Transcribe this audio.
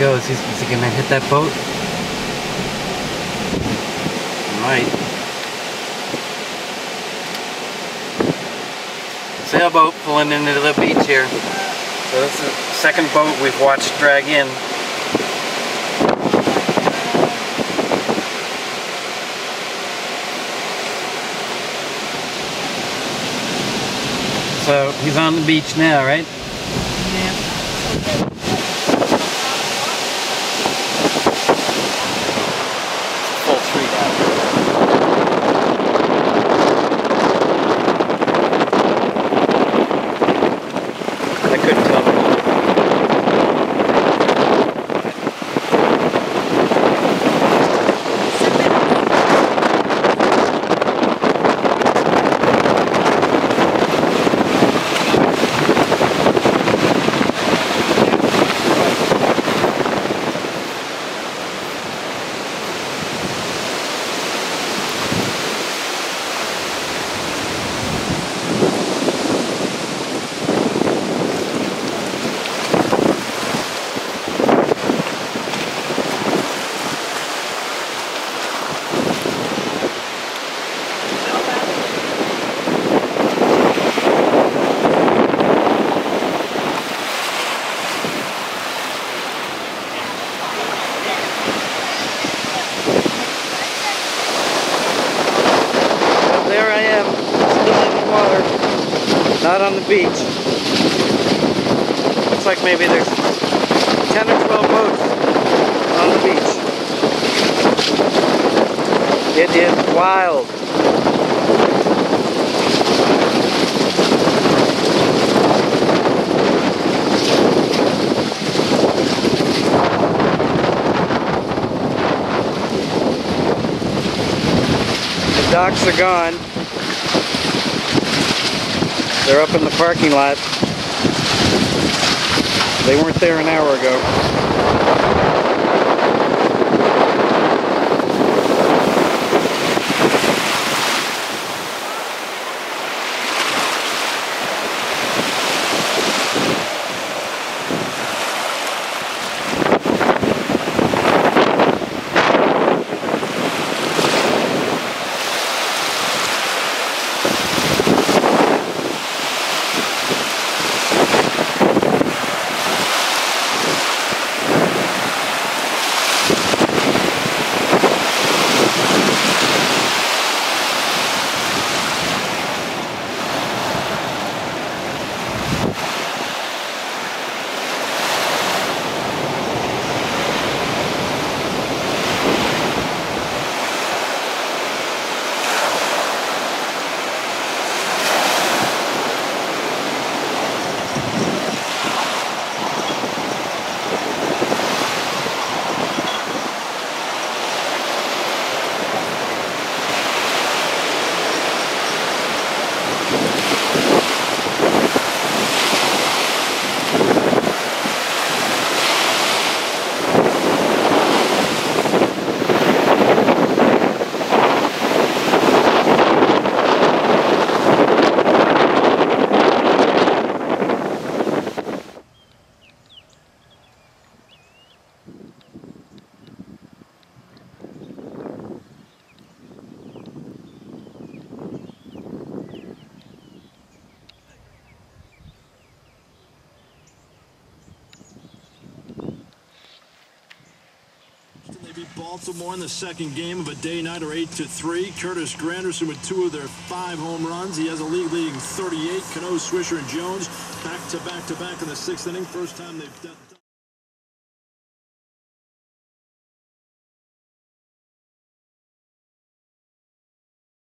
goes. Is he gonna hit that boat? Might. Sailboat pulling into the beach here. So this is the second boat we've watched drag in. So he's on the beach now, right? Full 3 now. I couldn't tell them. There I am, still in the water, not on the beach. Looks like maybe there's 10 or 12 boats on the beach. It is wild. The docks are gone. They're up in the parking lot. They weren't there an hour ago. They beat Baltimore in the second game of a day-nighter 8-3. Curtis Granderson with 2 of their 5 home runs. He has a league-leading 38. Cano, Swisher, and Jones back-to-back-to-back in the 6th inning. First time they've done